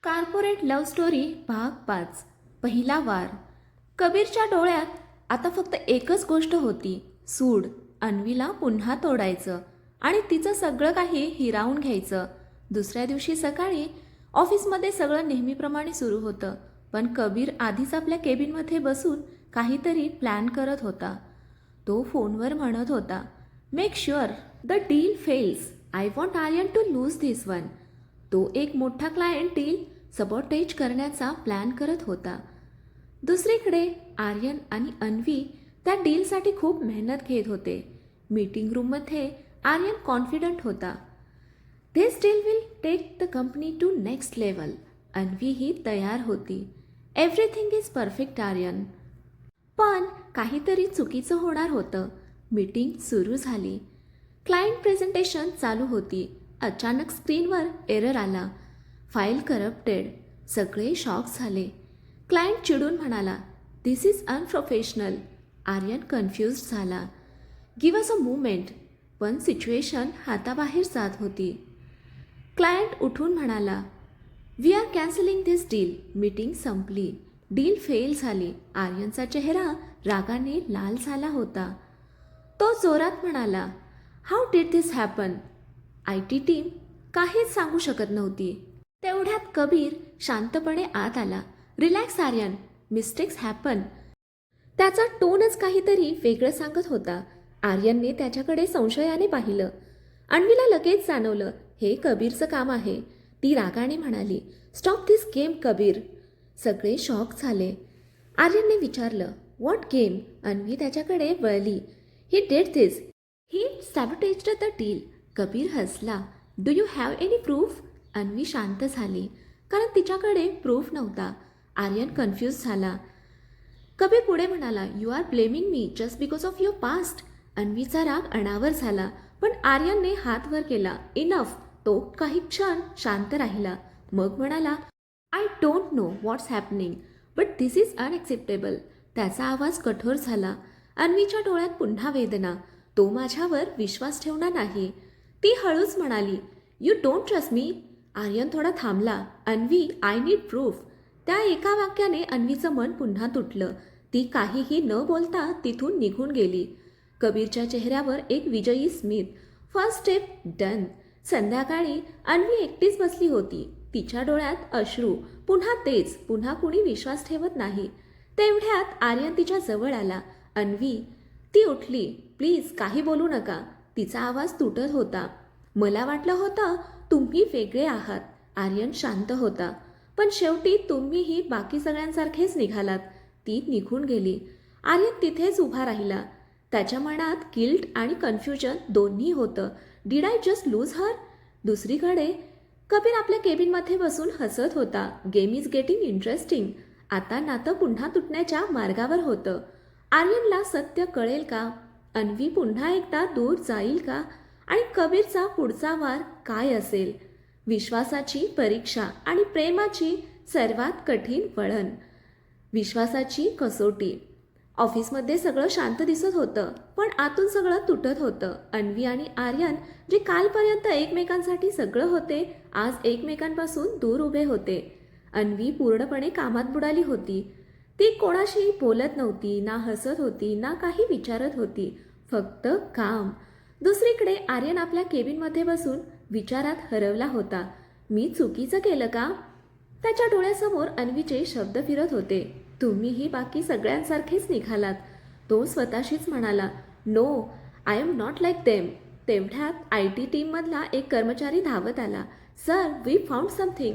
Corporate love story भाग 5. पहिला वार. कबीरच्या डोळ्यात आता फक्त एकच गोष्ट होती, सूड. अन्वीला पुन्हा तोडायचं आणि तिचं सगळं काही हिरावून घ्यायचं. दुसऱ्या दिवशी सकाळी ऑफिसमध्ये सगळं नेहमीप्रमाणे सुरू होतं, पण कबीर आधीच आपल्या केबिनमध्ये बसून काहीतरी प्लॅन करत होता. तो फोनवर म्हणत होता, make sure the deal fails. I want Aryan to lose this one. तो एक मोठा क्लायंट डील सबॉटेज करण्याचा प्लॅन करत होता. दुसरीकडे आर्यन आणि अन्वी त्या डीलसाठी खूप मेहनत घेत होते. मीटिंग रूममध्ये आर्यन कॉन्फिडंट होता. This deal will take the company to next level. Anvi ही तयार होती. Everything is perfect Aryan. पण काहीतरी चुकीचं होणार होतं. मीटिंग सुरू झाली. क्लायंट प्रेझेंटेशन चालू होती. अचानक स्क्रीनवर एरर आला. File corrupted. सगळे शॉक झाले. क्लायंट चिडून म्हणाला, this is unprofessional. Aryan confuse झाला. Give us a moment. पण सिच्युएशन हाताबाहेर जात होती. क्लायंट उठून म्हणाला, we are cancelling this deal. Meeting संपली. डील फेल झाली. आर्यनचा चेहरा रागाने लाल झाला होता. तो जोरात म्हणाला, how did this happen. IT team काहीच सांगू शकत नव्हती. तेवढ्यात कबीर शांतपणे आत आला. Relax Aryan, mistakes happen. त्याचा टोनच काहीतरी वेगळं सांगत होता. आर्यनने त्याच्याकडे संशयाने पाहिलं. अन्वीला लगेच जाणवलं हे कबीरचं काम आहे. ती रागाने म्हणाली, स्टॉप धिस गेम कबीर. सगळे शॉक झाले. आर्यनने विचारलं, व्हॉट गेम. अन्वी त्याच्याकडे वळली. He did this. He sabotaged the deal. Kabir हसला. Do you have any proof. Anvi शांत झाली, कारण तिच्याकडे प्रूफ नव्हता. आर्यन कन्फ्यूज झाला. कबीर पुढे म्हणाला, you are blaming me just because of your past. अन्वीचा राग अनावर झाला, पण आर्यनने हात वर केला. इनफ. तो काही क्षण शांत राहिला. मग म्हणाला, I don't know what's happening but this is unacceptable. त्याचा आवाज कठोर झाला. अन्वीच्या डोळ्यात पुन्हा वेदना. तो माझ्यावर विश्वास ठेवणार नाही. ती हळूच म्हणाली, you don't trust me. Aryan थोडा थांबला. Anvi, I need proof. त्या एका वाक्याने अन्वीचं मन पुन्हा तुटलं. ती काहीही न बोलता तिथून निघून गेली. कबीरच्या चेहऱ्यावर एक विजयी स्मित. First step done. संध्याकाळी अन्वी एकटीच बसली होती. तिच्या डोळ्यात अश्रू. पुन्हा तेच. पुन्हा कुणी विश्वास ठेवत नाही. तेवढ्यात आर्यन तिच्या जवळ आला. अन्वी. ती उठली. प्लीज काही बोलू नका. तिचा आवाज तुटत होता. मला वाटलं होतं तुम्ही वेगळे आहात. आर्यन शांत होता. पण शेवटी तुम्हीही बाकी सगळ्यांसारखेच निघालात. ती निघून गेली. आर्यन तिथेच उभा राहिला. त्याच्या मनात गिल्ट आणि कन्फ्युजन दोन्ही होतं. Did I just lose her. दुसरीकडे कबीर आपल्या केबिनमध्ये बसून हसत होता. Game is getting interesting. आता नातं पुन्हा तुटण्याच्या मार्गावर होतं. आर्यनला सत्य कळेल का. अन्वी पुन्हा एकदा दूर जाईल का. आणि कबीरचा पुढचा वार काय असेल. विश्वासाची परीक्षा आणि प्रेमाची सर्वात कठीण वळण. विश्वासाची कसोटी. ऑफिसमध्ये सगळं शांत दिसत होतं, पण आतून सगळं तुटत होतं. अन्वी आणि आर्यन जे कालपर्यंत एकमेकांसाठी सगळं होते, आज एकमेकांपासून दूर उभे होते. अन्वी पूर्णपणे कामात बुडाली होती. ती कोणाशी बोलत नव्हती, ना हसत होती, ना काही विचारत होती. फक्त काम. दुसरीकडे आर्यन आपल्या केबिनमध्ये बसून विचारात हरवला होता. मी चुकीचं केलं का. त्याच्या डोळ्यासमोर अन्वीचे शब्द फिरत होते. तुम्हीही बाकी सगळ्यांसारखेच निघालात. तो स्वतःशीच म्हणाला, no, I am not like them. तेवढ्यात IT टीममधला एक कर्मचारी धावत आला. Sir, we found something.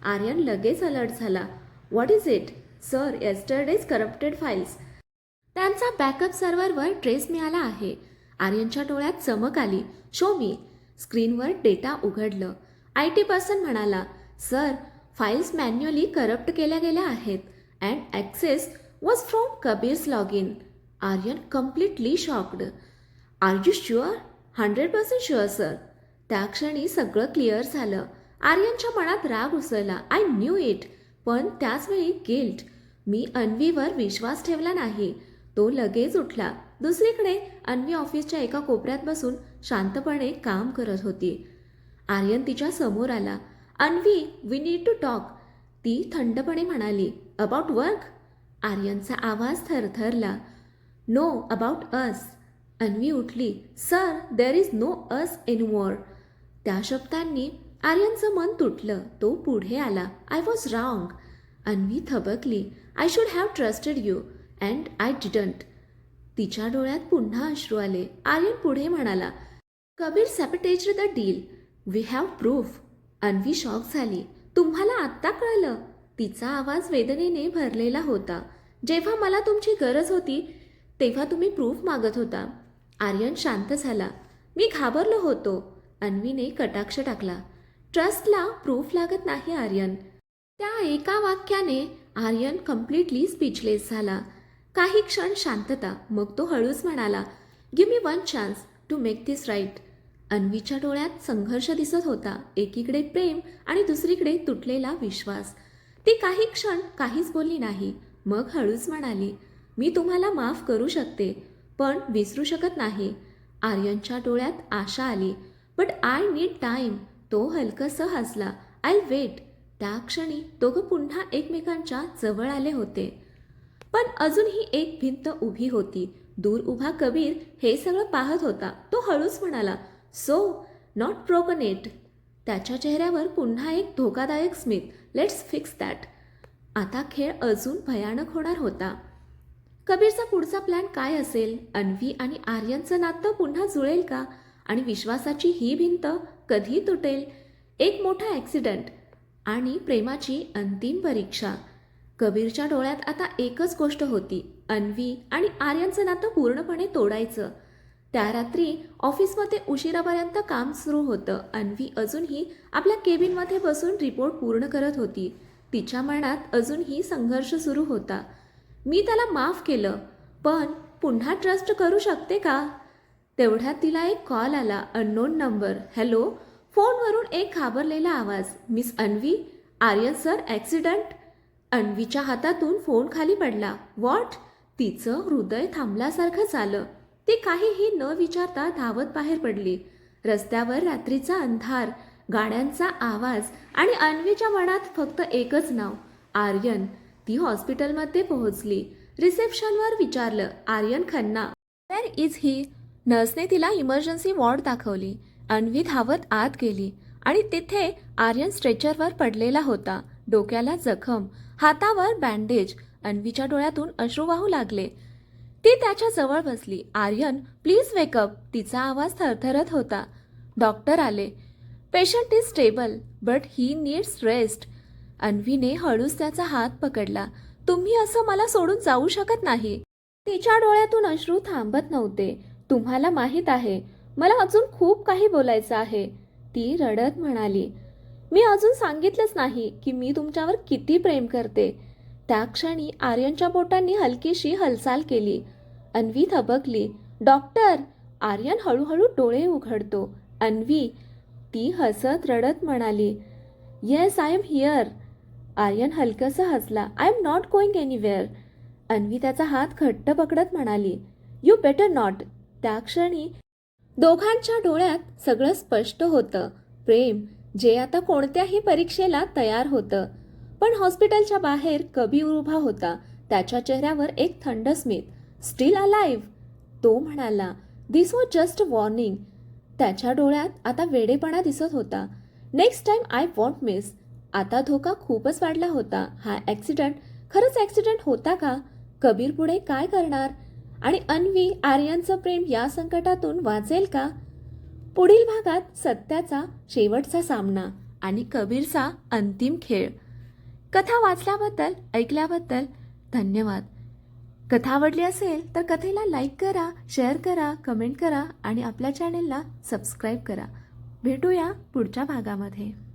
Aryan लगेच अलर्ट झाला. What is it. Sir, yesterday's corrupted files. त्यांचा बॅकअप सर्व्हरवर ट्रेस मिळाला आहे. आर्यनच्या डोळ्यात चमक आली. Show me. स्क्रीनवर डेटा उघडलं. IT पर्सन म्हणाला, सर, फाईल्स मॅन्युअली करप्ट केल्या गेल्या आहेत and access was from Kabir's log in. Aryan completely shocked. Are you sure. 100% sure sir. त्या क्षणी सगळं क्लिअर झालं. आर्यनच्या मनात राग उसळला. I knew it. पण त्याचवेळी गिल्ट. मी अन्वीवर विश्वास ठेवला नाही. तो लगेच उठला. दुसरीकडे अन्वी ऑफिसच्या एका कोपऱ्यात बसून शांतपणे काम करत होती. आर्यन तिच्या समोर आला. Anvi, we need to talk. ती थंडपणे म्हणाली, अबाउट वर्क? आर्यनचा आवाज थरथरला. No, about us. अन्वी उठली. Sir, there is no us anymore. त्या शब्दांनी आर्यनचं मन तुटलं. तो पुढे आला. I was wrong. अन्वी थबकली. I should have trusted you and I didn't. तिच्या डोळ्यात पुन्हा अश्रू आले. आर्यन पुढे म्हणाला, Kabir sabotaged the deal. We have proof. Anvi shock झाली. तुम्हाला आत्ता कळलं? तिचा आवाज वेदनेने भरलेला होता. जेव्हा मला तुमची गरज होती तेव्हा तुम्ही प्रूफ मागत होता. आर्यन शांत झाला. मी घाबरलो होतो. अन्वीने कटाक्ष टाकला. ट्रस्टला प्रूफ लागत नाही आर्यन. त्या एका वाक्याने आर्यन कम्प्लिटली स्पीचलेस झाला. काही क्षण शांतता. मग तो हळूच म्हणाला, give me one chance to make this right. अन्वीच्या डोळ्यात संघर्ष दिसत होता. एकीकडे प्रेम आणि दुसरीकडे तुटलेला विश्वास. ती काही क्षण काहीच बोलली नाही. मग हळूच म्हणाली, मी तुम्हाला माफ करू शकते पण विसरू शकत नाही. आर्यनच्या डोळ्यात आशा आली. But I need time. तो हलकसं हसला. I wait. त्या क्षणी दोघं पुन्हा एकमेकांच्या जवळ आले होते. पण अजूनही एक भिंत उभी होती. दूर उभा कबीर हे सगळं पाहत होता. तो हळूच म्हणाला, सो नॉट ब्रोकन इट. त्याच्या चेहऱ्यावर पुन्हा एक धोकादायक स्मित. Let's fix that. आता खेळ अजून भयानक होणार होता. कबीरचा पुढचा प्लॅन काय असेल? अन्वी आणि आर्यनचं नातं पुन्हा जुळेल का? आणि विश्वासाची ही भिंत कधी तुटेल? एक मोठा ॲक्सिडेंट आणि प्रेमाची अंतिम परीक्षा. कबीरच्या डोळ्यात आता एकच गोष्ट होती, अन्वी आणि आर्यनचं नातं पूर्णपणे तोडायचं. त्या रात्री ऑफिसमध्ये उशिरापर्यंत काम सुरू होतं. अन्वी अजूनही आपल्या केबिनमध्ये बसून रिपोर्ट पूर्ण करत होती. तिच्या मनात अजूनही संघर्ष सुरू होता. मी त्याला माफ केलं पण पुन्हा ट्रस्ट करू शकते का? तेवढ्यात तिला एक कॉल आला. Unknown number. हॅलो. फोनवरून एक घाबरलेला आवाज. Miss Anvi, Aryan sir accident. अन्वीच्या हातातून फोन खाली पडला. व्हॉट? तिचं हृदय थांबल्यासारखं झालं. ती काहीही न विचारता धावत बाहेर पडली. रस्त्यावर रात्रीचा अंधार, गाड्यांचा आवाज आणि अन्वीच्या मनात फक्त एकच नाव, आर्यन. ती हॉस्पिटलमध्ये पोहोचली. रिसेप्शनवर विचारलं, Aryan Khanna. Where is he? नर्सने तिला इमर्जन्सी वॉर्ड दाखवली. अन्वी धावत आत गेली आणि तिथे आर्यन स्ट्रेचरवर पडलेला होता. डोक्याला जखम, हातावर बँडेज. अन्वीच्या डोळ्यातून अश्रू वाहू लागले. ती त्याच्या जवळ बसली. Aryan, please wake up. तिचा आवाज थरथरत होता. डॉक्टर आले. Patient is stable but he needs rest. अन्वीने हळूच त्याचा हात पकडला. तुम्ही असं मला सोडून जाऊ शकत नाही. तिच्या डोळ्यातून अश्रू थांबत नव्हते. तुम्हाला माहीत आहे, मला अजून खूप काही बोलायचं आहे. ती रडत म्हणाली. मी अजून सांगितलंच नाही की मी तुमच्यावर किती प्रेम करते. त्या क्षणी आर्यनच्या बोटांनी हलकीशी हालचाल केली. अन्वी थबकली. डॉक्टर. आर्यन हळूहळू डोळे उघडतो. अन्वी. ती हसत रडत म्हणाली, yes I am here. Aryan हलकंसं हसला. I am not going anywhere. Anvi त्याचा हात घट्ट पकडत म्हणाली, यू बेटर नॉट. त्या क्षणी दोघांच्या डोळ्यात सगळं स्पष्ट होतं. प्रेम जे आता कोणत्याही परीक्षेला तयार होतं. पण हॉस्पिटलच्या बाहेर कबीर उभा होता. त्याच्या चेहऱ्यावर एक थंड स्मित. Steel alive. तो म्हणाला, दिस वॉज जस्ट वॉर्निंग. त्याच्या डोळ्यात आता वेडेपणा दिसत होता. Next time I want miss. आता धोका खूपच वाढला होता. हा ॲक्सिडेंट खरंच ॲक्सिडेंट होता का? कबीर पुढे काय करणार? आणि अन्वी आर्यनचं प्रेम या संकटातून वाचेल का? पुढील भागात सत्याचा शेवटचा सामना आणि कबीरचा अंतिम खेळ. कथा वाचल्याबद्दल, ऐकल्याबद्दल धन्यवाद. कथा आवडली असेल तर कथेला लाईक करा, शेअर करा, कमेंट करा आणि आपल्या चॅनेलला सबस्क्राईब करा. भेटूया पुढच्या भागामध्ये.